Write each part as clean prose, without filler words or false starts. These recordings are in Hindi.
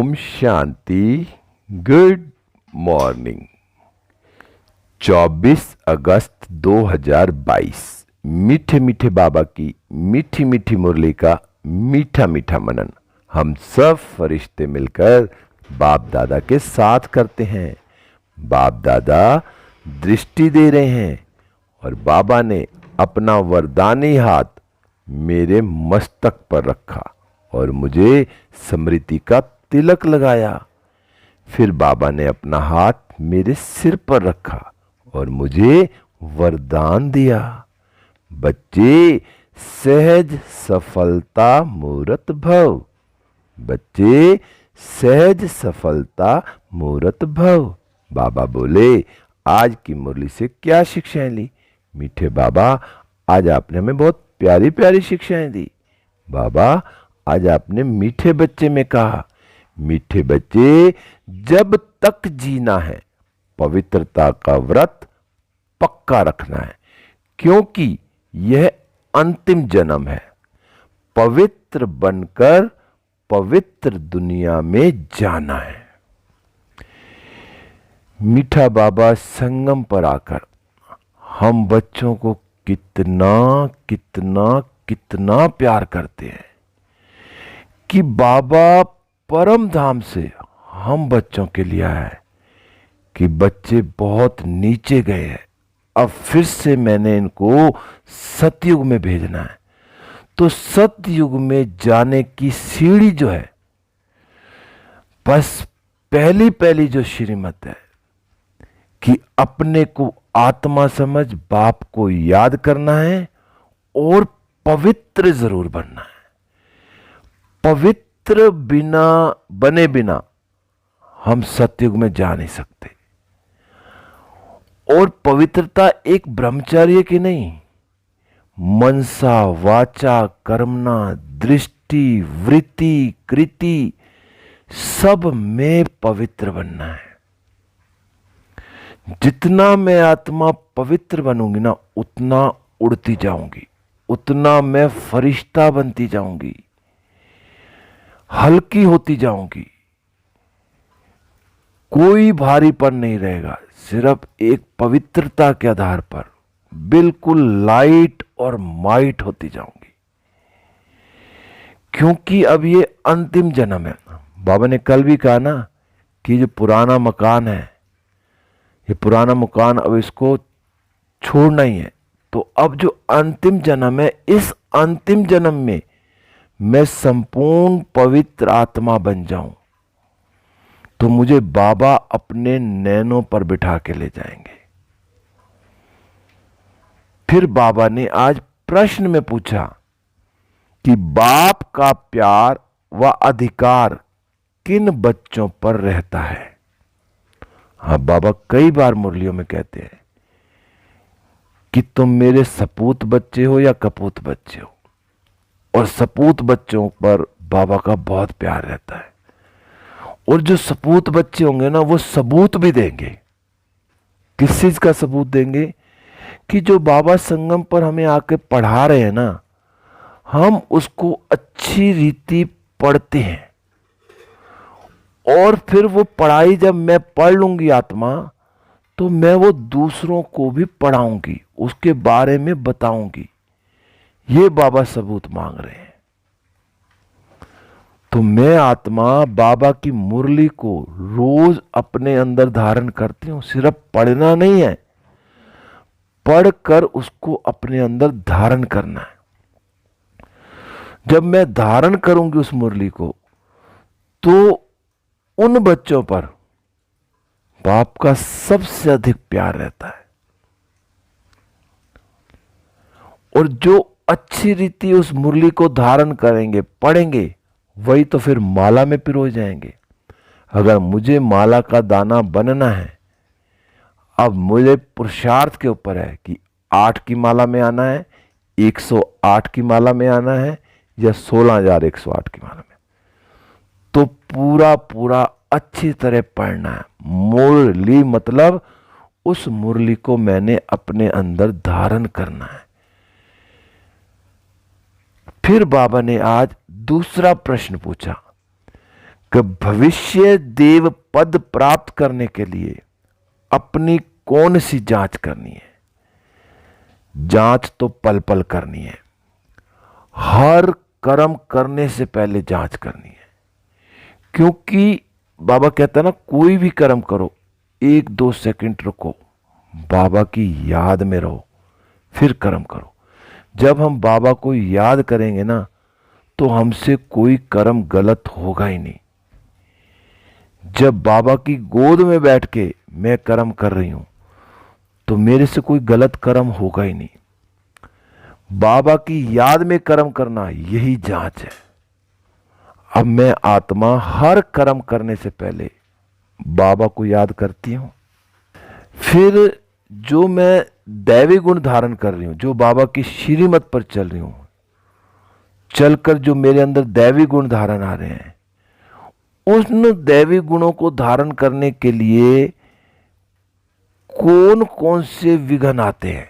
ओम शांति। Good morning. 24 अगस्त 2022। मीठे मीठे बाबा की मीठी मीठी मुरली का मीठा मीठा मनन हम सब फरिश्ते मिलकर बाप दादा के साथ करते हैं। बाप दादा दृष्टि दे रहे हैं और बाबा ने अपना वरदानी हाथ मेरे मस्तक पर रखा और मुझे स्मृति का तिलक लगाया। फिर बाबा ने अपना हाथ मेरे सिर पर रखा और मुझे वरदान दिया, बच्चे सहज सफलता मूरत भव। बच्चे सहज सफलता मूरत भव। बाबा बोले, आज की मुरली से क्या शिक्षाएं ली? मीठे बाबा, आज आपने हमें बहुत प्यारी प्यारी शिक्षाएं दी। बाबा, आज आपने मीठे बच्चे में कहा, मीठे बच्चे, जब तक जीना है पवित्रता का व्रत पक्का रखना है, क्योंकि यह अंतिम जन्म है। पवित्र बनकर पवित्र दुनिया में जाना है। मीठा बाबा संगम पर आकर हम बच्चों को कितना कितना कितना प्यार करते हैं कि बाबा परम धाम से हम बच्चों के लिए आया है कि बच्चे बहुत नीचे गए हैं, अब फिर से मैंने इनको सतयुग में भेजना है। तो सतयुग में जाने की सीढ़ी जो है, बस पहली पहली जो श्रीमत है कि अपने को आत्मा समझ बाप को याद करना है और पवित्र जरूर बनना है। पवित्र बने बिना हम सतयुग में जा नहीं सकते। और पवित्रता एक ब्रह्मचर्य की नहीं, मनसा वाचा कर्मणा दृष्टि वृत्ति कृति सब में पवित्र बनना है। जितना मैं आत्मा पवित्र बनूंगी ना, उतना उड़ती जाऊंगी, उतना मैं फरिश्ता बनती जाऊंगी, हल्की होती जाऊंगी। कोई भारीपन नहीं रहेगा, सिर्फ एक पवित्रता के आधार पर बिल्कुल लाइट और माइट होती जाऊंगी। क्योंकि अब ये अंतिम जन्म है। बाबा ने कल भी कहा ना कि जो पुराना मकान है, ये पुराना मकान अब इसको छोड़ना ही है। तो अब जो अंतिम जन्म है, इस अंतिम जन्म में मैं संपूर्ण पवित्र आत्मा बन जाऊं तो मुझे बाबा अपने नैनों पर बिठा के ले जाएंगे। फिर बाबा ने आज प्रश्न में पूछा कि बाप का प्यार व अधिकार किन बच्चों पर रहता है। हाँ, बाबा कई बार मुरलियों में कहते हैं कि तुम मेरे सपूत बच्चे हो या कपूत बच्चे हो, और सपूत बच्चों पर बाबा का बहुत प्यार रहता है। और जो सपूत बच्चे होंगे ना, वो सबूत भी देंगे। किस चीज का सबूत देंगे? कि जो बाबा संगम पर हमें आके पढ़ा रहे हैं ना, हम उसको अच्छी रीति पढ़ते हैं और फिर वो पढ़ाई जब मैं पढ़ लूंगी आत्मा, तो मैं वो दूसरों को भी पढ़ाऊंगी, उसके बारे में बताऊंगी। ये बाबा सबूत मांग रहे हैं। तो मैं आत्मा बाबा की मुरली को रोज अपने अंदर धारण करती हूं। सिर्फ पढ़ना नहीं है, पढ़कर उसको अपने अंदर धारण करना है। जब मैं धारण करूंगी उस मुरली को, तो उन बच्चों पर बाप का सबसे अधिक प्यार रहता है। और जो अच्छी रीति उस मुरली को धारण करेंगे, पढ़ेंगे, वही तो फिर माला में पिरो जाएंगे। अगर मुझे माला का दाना बनना है, अब मुझे पुरुषार्थ के ऊपर है कि 8 की माला में आना है, 108 की माला में आना है, या 16,108 की माला में। तो पूरा पूरा अच्छी तरह पढ़ना है। मुरली मतलब उस मुरली को मैंने अपने अंदर धारण करना है। फिर बाबा ने आज दूसरा प्रश्न पूछा कि भविष्य देव पद प्राप्त करने के लिए अपनी कौन सी जांच करनी है। जांच तो पल पल करनी है, हर कर्म करने से पहले जांच करनी है। क्योंकि बाबा कहता है ना, कोई भी कर्म करो 1-2 सेकंड रुको, बाबा की याद में रहो, फिर कर्म करो। जब हम बाबा को याद करेंगे ना, तो हमसे कोई कर्म गलत होगा ही नहीं। जब बाबा की गोद में बैठ के मैं कर्म कर रही हूं, तो मेरे से कोई गलत कर्म होगा ही नहीं। बाबा की याद में कर्म करना, यही जांच है। अब मैं आत्मा हर कर्म करने से पहले बाबा को याद करती हूं। फिर जो मैं दैवी गुण धारण कर रही हूं, जो बाबा की श्रीमत पर चल रही हूं, चलकर जो मेरे अंदर दैवी गुण धारण आ रहे हैं, उन दैवी गुणों को धारण करने के लिए कौन कौन से विघ्न आते हैं,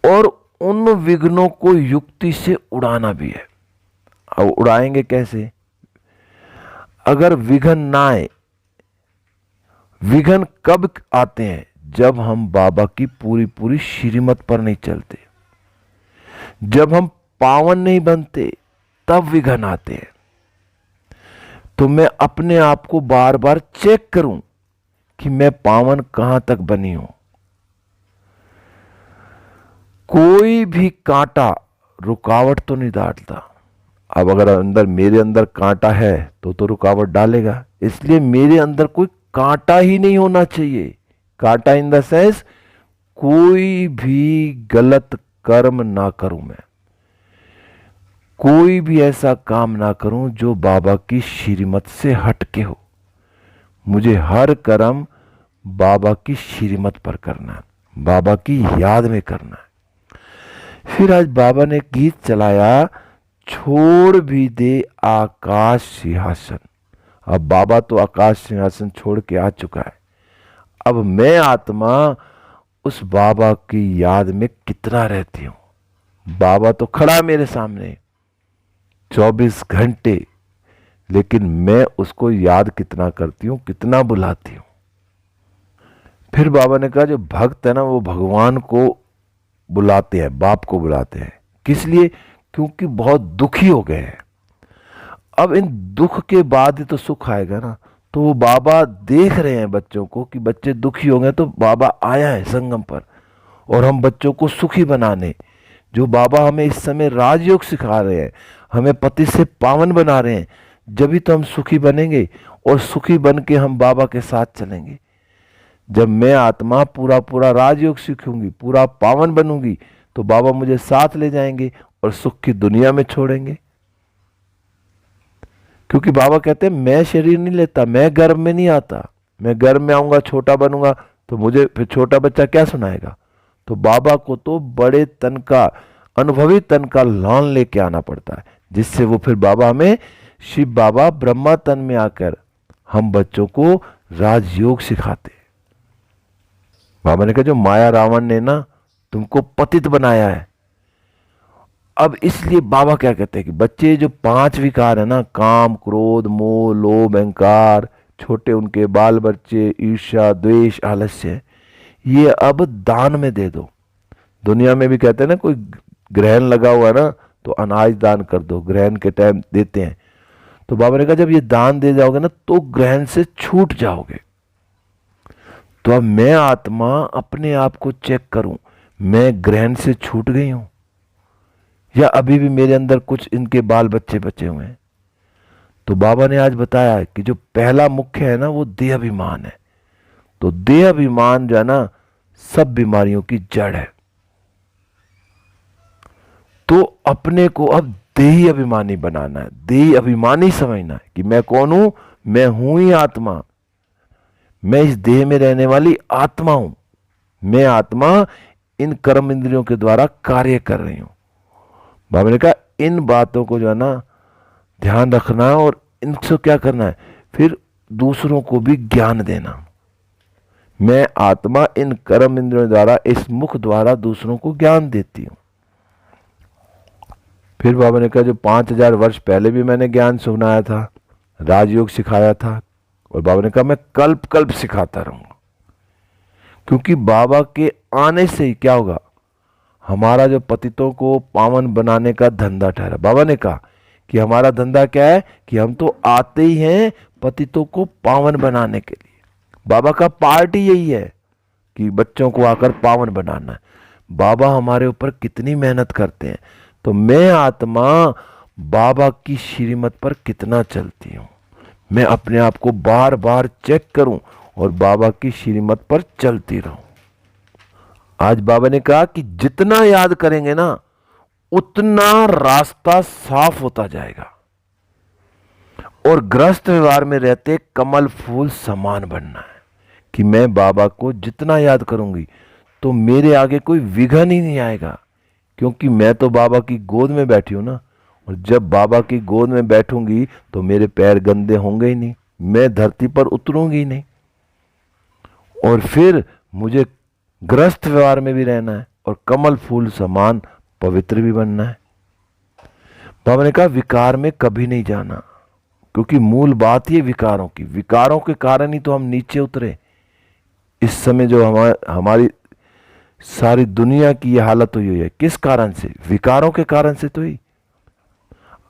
और उन विघ्नों को युक्ति से उड़ाना भी है। अब उड़ाएंगे कैसे? अगर विघ्न ना आए, विघ्न कब आते हैं? जब हम बाबा की पूरी पूरी श्रीमत पर नहीं चलते, जब हम पावन नहीं बनते, तब विघ्न आते हैं। तो मैं अपने आप को बार बार चेक करूं कि मैं पावन कहां तक बनी हूं। कोई भी कांटा रुकावट तो नहीं डालता। अब अगर अंदर मेरे अंदर कांटा है तो रुकावट डालेगा। इसलिए मेरे अंदर कोई कांटा ही नहीं होना चाहिए। कांटा इन द सेंस, कोई भी गलत कर्म ना करूं मैं, कोई भी ऐसा काम ना करूं जो बाबा की श्रीमत से हटके हो। मुझे हर कर्म बाबा की श्रीमत पर करना है, बाबा की याद में करना है। फिर आज बाबा ने गीत चलाया, छोड़ भी दे आकाश सिंहासन। अब बाबा तो आकाश सिंहासन छोड़ के आ चुका है। अब मैं आत्मा उस बाबा की याद में कितना रहती हूं। बाबा तो खड़ा मेरे सामने 24 घंटे, लेकिन मैं उसको याद कितना करती हूं, कितना बुलाती हूं। फिर बाबा ने कहा, जो भक्त है ना, वो भगवान को बुलाते हैं, बाप को बुलाते हैं। किस लिए? क्योंकि बहुत दुखी हो गए हैं। अब इन दुख के बाद ही तो सुख आएगा ना। तो वो बाबा देख रहे हैं बच्चों को कि बच्चे दुखी हो गए, तो बाबा आया है संगम पर, और हम बच्चों को सुखी बनाने, जो बाबा हमें इस समय राजयोग सिखा रहे हैं, हमें पति से पावन बना रहे हैं, जब भी तो हम सुखी बनेंगे, और सुखी बन के हम बाबा के साथ चलेंगे। जब मैं आत्मा पूरा पूरा राजयोग सीखूंगी, पूरा पावन बनूंगी, तो बाबा मुझे साथ ले जाएंगे और सुख की दुनिया में छोड़ेंगे। क्योंकि बाबा कहते हैं, मैं शरीर नहीं लेता, मैं गर्भ में नहीं आता। मैं गर्भ में आऊंगा, छोटा बनूंगा, तो मुझे फिर छोटा बच्चा क्या सुनाएगा। तो बाबा को तो बड़े तन का, अनुभवी तन का लॉन लेके आना पड़ता है, जिससे वो फिर बाबा हमें, शिव बाबा ब्रह्मा तन में आकर हम बच्चों को राजयोग सिखाते। बाबा ने कहा, जो माया रावण ने ना तुमको पतित बनाया है। अब इसलिए बाबा क्या कहते हैं कि बच्चे जो 5 विकार है ना, काम, क्रोध, मोह, लोभ, अहंकार, छोटे उनके बाल बच्चे, ईर्ष्या, द्वेष, आलस्य, ये अब दान में दे दो। दुनिया में भी कहते हैं ना, कोई ग्रहण लगा हुआ है ना, तो अनाज दान कर दो, ग्रहण के टाइम देते हैं। तो बाबा ने कहा, जब ये दान दे जाओगे ना, तो ग्रहण से छूट जाओगे। तो अब मैं आत्मा अपने आप को चेक करूं, मैं ग्रहण से छूट गई हूं, या अभी भी मेरे अंदर कुछ इनके बाल बच्चे बचे हुए हैं। तो बाबा ने आज बताया कि जो पहला मुख्य है ना, वो देह अभिमान है। तो देह अभिमान जो है ना, सब बीमारियों की जड़ है। तो अपने को अब देही अभिमानी बनाना है, देही अभिमानी समझना है कि मैं कौन हूं, मैं हूं ही आत्मा, मैं इस देह में रहने वाली आत्मा हूं। मैं आत्मा इन कर्म इंद्रियों के द्वारा कार्य कर रही हूं। बाबा ने कहा, इन बातों को जो है ना ध्यान रखना है, और इनसे क्या करना है, फिर दूसरों को भी ज्ञान देना। मैं आत्मा इन कर्म इंद्रियों द्वारा, इस मुख द्वारा दूसरों को ज्ञान देती हूं। फिर बाबा ने कहा जो 5000 वर्ष पहले भी मैंने ज्ञान सुनाया था, राजयोग सिखाया था, और बाबा ने कहा मैं कल्प कल्प सिखाता रहूंगा। क्योंकि बाबा के आने से ही क्या होगा, हमारा जो पतितों को पावन बनाने का धंधा ठहरा। बाबा ने कहा कि हमारा धंधा क्या है कि हम तो आते ही हैं पतितों को पावन बनाने के लिए। बाबा का पार्ट ही यही है कि बच्चों को आकर पावन बनाना है। बाबा हमारे ऊपर कितनी मेहनत करते हैं, तो मैं आत्मा बाबा की श्रीमत पर कितना चलती हूं, मैं अपने आप को बार बार चेक करूं और बाबा की श्रीमत पर चलती रहूं। आज बाबा ने कहा कि जितना याद करेंगे ना उतना रास्ता साफ होता जाएगा, और ग्रस्त व्यवहार में रहते कमल फूल समान बनना है। कि मैं बाबा को जितना याद करूंगी तो मेरे आगे कोई विघ्न ही नहीं आएगा, क्योंकि मैं तो बाबा की गोद में बैठी हूं ना। और जब बाबा की गोद में बैठूंगी तो मेरे पैर गंदे होंगे ही नहीं, मैं धरती पर उतरूंगी ही नहीं, और फिर मुझे ग्रस्त व्यवहार में भी रहना है और कमल फूल समान पवित्र भी बनना है। बाबा ने कहा विकार में कभी नहीं जाना, क्योंकि मूल बात ही विकारों की, विकारों के कारण ही तो हम नीचे उतरे। इस समय जो हमारी सारी दुनिया की यह हालत हुई है, किस कारण से? विकारों के कारण से तो ही।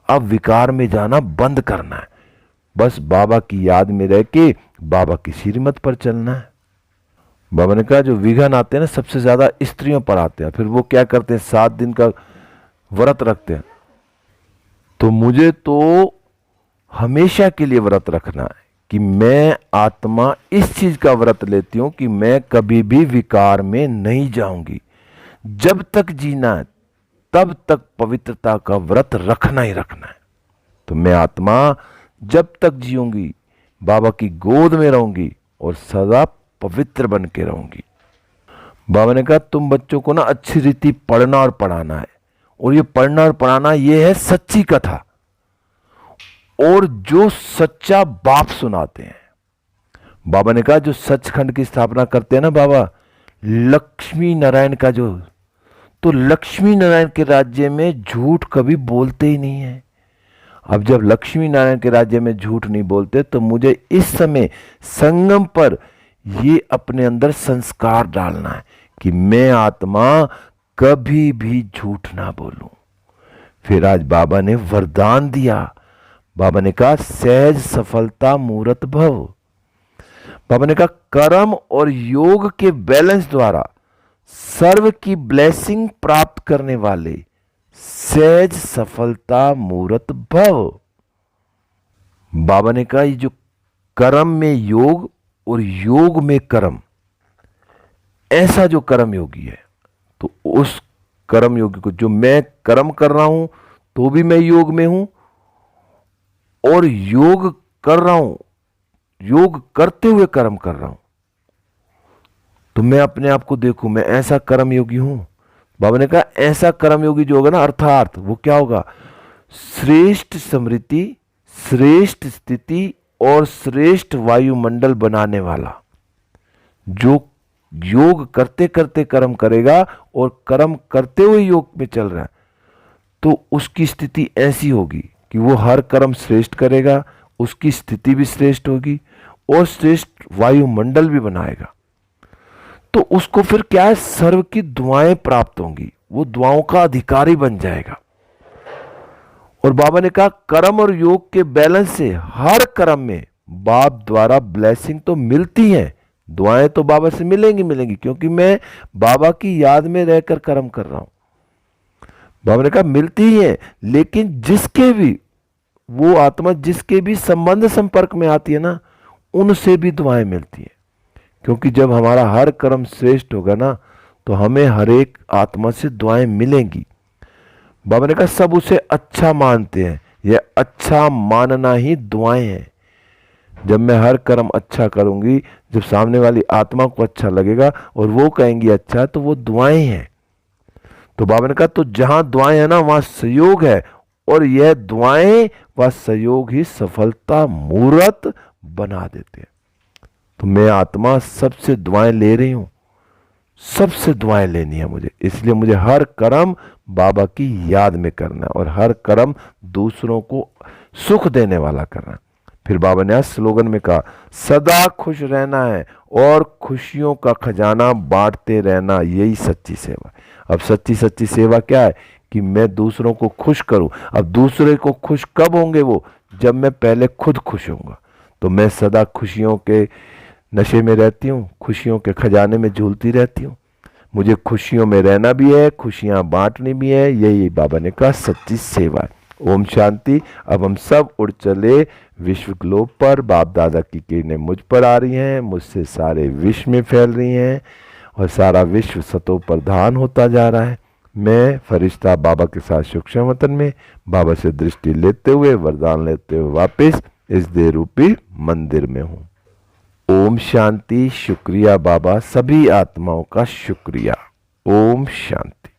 अब विकार में जाना बंद करना है, बस बाबा की याद में रह के बाबा की श्रीमत पर चलना है। बाबा ने कहा जो विघन आते हैं ना सबसे ज्यादा स्त्रियों पर आते हैं, फिर वो क्या करते हैं 7 दिन का व्रत रखते हैं। तो मुझे तो हमेशा के लिए व्रत रखना है कि मैं आत्मा इस चीज का व्रत लेती हूं कि मैं कभी भी विकार में नहीं जाऊंगी। जब तक जीना है तब तक पवित्रता का व्रत रखना ही रखना है। तो मैं आत्मा जब तक जीऊंगी बाबा की गोद में रहूंगी और सदा पवित्र बन के रहूंगी। बाबा ने कहा तुम बच्चों को ना अच्छी रीति पढ़ना और पढ़ाना है, और ये पढ़ना और पढ़ाना ये है सच्ची कथा, और जो सच्चा बाप सुनाते हैं। बाबा ने कहा जो सचखंड की स्थापना करते हैं ना बाबा, लक्ष्मी नारायण का जो, तो लक्ष्मी नारायण के राज्य में झूठ कभी बोलते ही नहीं है। अब जब लक्ष्मी नारायण के राज्य में झूठ नहीं बोलते तो मुझे इस समय संगम पर ये अपने अंदर संस्कार डालना है कि मैं आत्मा कभी भी झूठ ना बोलूं। फिर आज बाबा ने वरदान दिया। बाबा ने कहा सहज सफलता मूर्त भव। बाबा ने कहा कर्म और योग के बैलेंस द्वारा सर्व की ब्लेसिंग प्राप्त करने वाले सहज सफलता मूर्त भव। बाबा ने कहा ये जो कर्म में योग और योग में कर्म, ऐसा जो कर्म योगी है, तो उस कर्म योगी को, जो मैं कर्म कर रहा हूं तो भी मैं योग में हूं, और योग कर रहा हूं, योग करते हुए कर्म कर रहा हूं, तो मैं अपने आप को देखूं मैं ऐसा कर्म योगी हूं। बाबा ने कहा ऐसा कर्म योगी जो होगा ना, अर्थात वो क्या होगा, श्रेष्ठ स्मृति, श्रेष्ठ स्थिति और श्रेष्ठ वायुमंडल बनाने वाला, जो योग करते करते कर्म करेगा और कर्म करते हुए योग में चल रहा है, तो उसकी स्थिति ऐसी होगी कि वो हर कर्म श्रेष्ठ करेगा, उसकी स्थिति भी श्रेष्ठ होगी और श्रेष्ठ वायुमंडल भी बनाएगा। तो उसको फिर क्या है, सर्व की दुआएं प्राप्त होंगी, वो दुआओं का अधिकारी बन जाएगा। और बाबा ने कहा कर्म और योग के बैलेंस से हर कर्म में बाप द्वारा ब्लेसिंग तो मिलती है, दुआएं तो बाबा से मिलेंगी मिलेंगी, क्योंकि मैं बाबा की याद में रहकर कर्म कर रहा हूं। बाबा ने कहा मिलती ही है, लेकिन जिसके भी, वो आत्मा जिसके भी संबंध संपर्क में आती है ना, उनसे भी दुआएं मिलती है। क्योंकि जब हमारा हर कर्म श्रेष्ठ होगा ना, तो हमें हर एक आत्मा से दुआएं मिलेंगी। बाबा ने कहा सब उसे अच्छा मानते हैं, यह अच्छा मानना ही दुआएं हैं। जब मैं हर कर्म अच्छा करूंगी, जब सामने वाली आत्मा को अच्छा लगेगा और वो कहेंगी अच्छा, तो वो दुआएं हैं। तो बाबा ने कहा तो जहां दुआएं है ना वहां सहयोग है, और यह दुआएं व सहयोग ही सफलता मूर्त बना देते हैं। तो मैं आत्मा सबसे दुआएं ले रही हूं, सबसे दुआएं लेनी है मुझे, इसलिए मुझे हर कर्म बाबा की याद में करना है और हर कर्म दूसरों को सुख देने वाला करना है। फिर बाबा ने स्लोगन में कहा, सदा खुश रहना है और खुशियों का खजाना बांटते रहना, यही सच्ची सेवा। अब सच्ची सेवा क्या है कि मैं दूसरों को खुश करूं। अब दूसरे को खुश कब होंगे वो, जब मैं पहले खुद खुश होऊंगा। तो मैं सदा खुशियों के नशे में रहती हूँ, खुशियों के खजाने में झूलती रहती हूँ। मुझे खुशियों में रहना भी है, खुशियां बांटनी भी है, यही बाबा ने कहा सच्ची सेवा है। ओम शांति। अब हम सब उड़ चले विश्व ग्लोब पर। बाप दादा की किरणें मुझ पर आ रही हैं, मुझसे सारे विश्व में फैल रही हैं और सारा विश्व सतो प्रधान होता जा रहा है। मैं फरिश्ता बाबा के साथ सूक्ष्म वतन में बाबा से दृष्टि लेते हुए, वरदान लेते हुए वापस इस देह रूपी मंदिर में हूं। ओम शांति। शुक्रिया बाबा, सभी आत्माओं का शुक्रिया। ओम शांति।